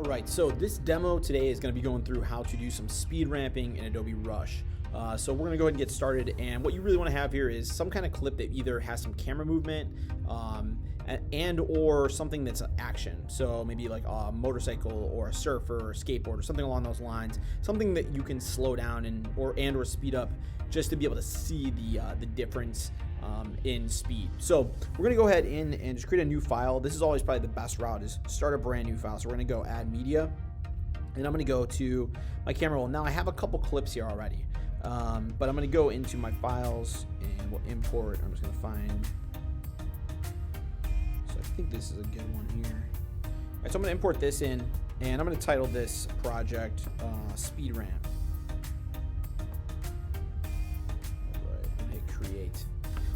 Alright, so this demo today is going to be going through how to do some speed ramping in Adobe Rush. So we're going to go ahead and get started, and what you really want to have here is some kind of clip that either has some camera movement and or something that's action. So maybe like a motorcycle or a surfer or a skateboard or something along those lines. Something that you can slow down and or speed up just to be able to see the difference in speed. So we're going to go ahead and just create a new file. This is always probably the best route, is start a brand new file. So we're going to go add media, and I'm going to go to my camera roll. Now I have a couple clips here already, but I'm going to go into my files and we'll import. I'm just going to find, so I think this is a good one here. All right, so I'm going to import this in, and I'm going to title this project speed ramp. All right, and hit create.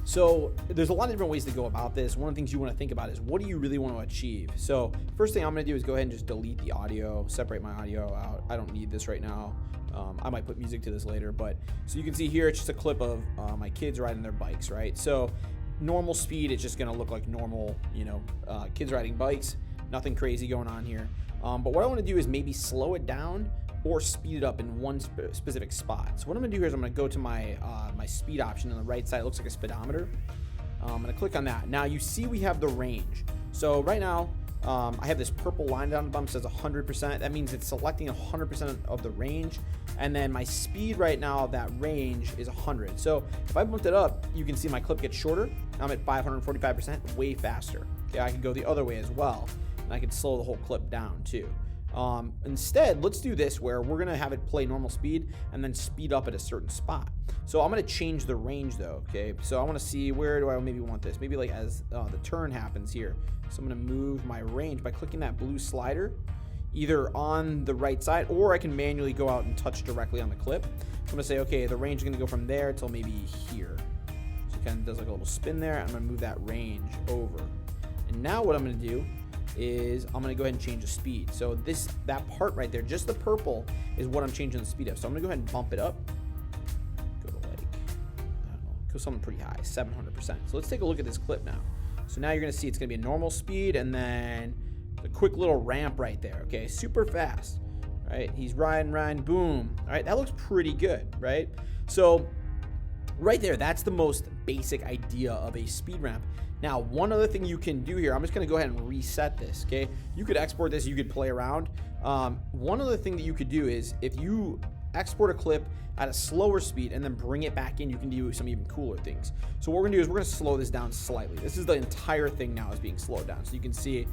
So there's a lot of different ways to go about this. One of the things you want to think about is, what do you really want to achieve? So first thing I'm going to do is go ahead and just delete the audio, separate my audio out. I don't need this right now. I might put music to this later, but so you can see here, it's just a clip of my kids riding their bikes, right? So normal speed, it's just going to look like normal, kids riding bikes, nothing crazy going on here. But what I want to do is maybe slow it down or speed it up in one specific spot. So what I'm gonna do here is I'm gonna go to my my speed option on the right side. It looks like a speedometer. I'm gonna click on that. Now you see we have the range. So right now I have this purple line down the bottom that says 100%. That means it's selecting 100% of the range. And then my speed right now, that range is 100. So if I bumped it up, you can see my clip gets shorter. I'm at 545%, way faster. Okay, I can go the other way as well, and I can slow the whole clip down too. Instead, let's do this where we're gonna have it play normal speed and then speed up at a certain spot. So I'm gonna change the range though, okay? So I wanna see, where do I maybe want this? Maybe like as the turn happens here. So I'm gonna move my range by clicking that blue slider, either on the right side, or I can manually go out and touch directly on the clip. I'm gonna say, okay, the range is gonna go from there till maybe here. So it kind of does like a little spin there. I'm gonna move that range over. And now what I'm gonna do is I'm gonna go ahead and change the speed. So that part right there, just the purple, is what I'm changing the speed of. So I'm gonna go ahead and bump it up. Go to like, I don't know, go something pretty high, 700%. So let's take a look at this clip now. So now you're gonna see it's gonna be a normal speed and then a quick little ramp right there. Okay, super fast, right? He's riding, boom. All right, that looks pretty good, right? So right there, that's the most basic idea of a speed ramp. Now, one other thing you can do here, I'm just gonna go ahead and reset this, okay? You could export this, you could play around. One other thing that you could do is, if you export a clip at a slower speed and then bring it back in, you can do some even cooler things. So what we're gonna do is we're gonna slow this down slightly. This is the entire thing now is being slowed down. So you can see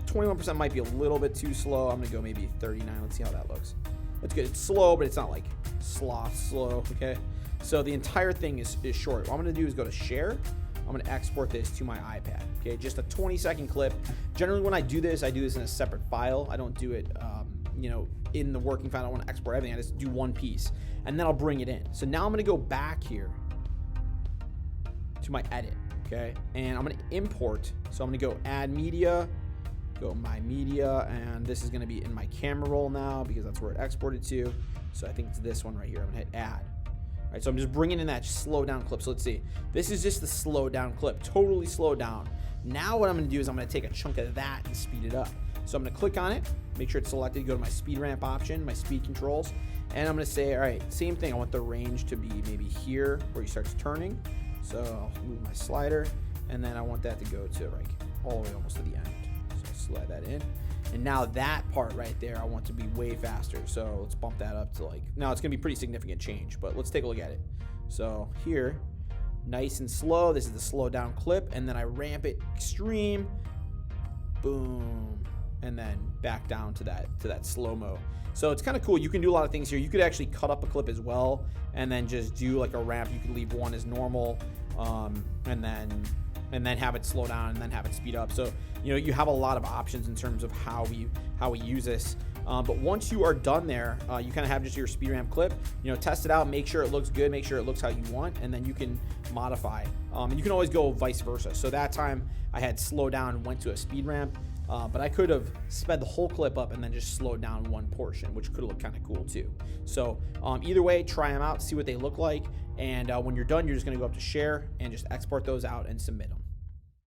21% might be a little bit too slow. I'm gonna go maybe 39, let's see how that looks. That's good, it's slow, but it's not like sloth slow, okay? So the entire thing is short. What I'm gonna do is go to share. I'm gonna export this to my iPad, okay? Just a 20-second clip. Generally when I do this in a separate file. I don't do it, in the working file. I don't wanna export everything, I just do one piece, and then I'll bring it in. So now I'm gonna go back here to my edit, okay? And I'm gonna import. So I'm gonna go add media, go my media, and this is gonna be in my camera roll now because that's where it exported to. So I think it's this one right here. I'm gonna hit add. All right, so I'm just bringing in that slow down clip. So let's see. This is just the slow down clip, totally slowed down. Now what I'm gonna do is I'm gonna take a chunk of that and speed it up. So I'm gonna click on it, make sure it's selected, go to my speed ramp option, my speed controls, and I'm gonna say, all right, same thing. I want the range to be maybe here where he starts turning. So I'll move my slider, and then I want that to go to like all the way almost to the end. So I'll slide that in. And now that part right there, I want to be way faster. So let's bump that up to like, now it's gonna be pretty significant change, but let's take a look at it. So here, nice and slow. This is the slow down clip, and then I ramp it extreme, boom, and then back down to that slow-mo. So it's kind of cool. You can do a lot of things here. You could actually cut up a clip as well, and then just do like a ramp. You could leave one as normal, and then have it slow down and then have it speed up. So you have a lot of options in terms of how we use this. But once you are done there, you kind of have just your speed ramp clip. Test it out, make sure it looks good, make sure it looks how you want, and then you can modify. And you can always go vice versa. So that time I had slowed down and went to a speed ramp, but I could have sped the whole clip up and then just slowed down one portion, which could look kind of cool too. So either way, try them out, see what they look like, and when you're done, you're just gonna go up to share and just export those out and submit them.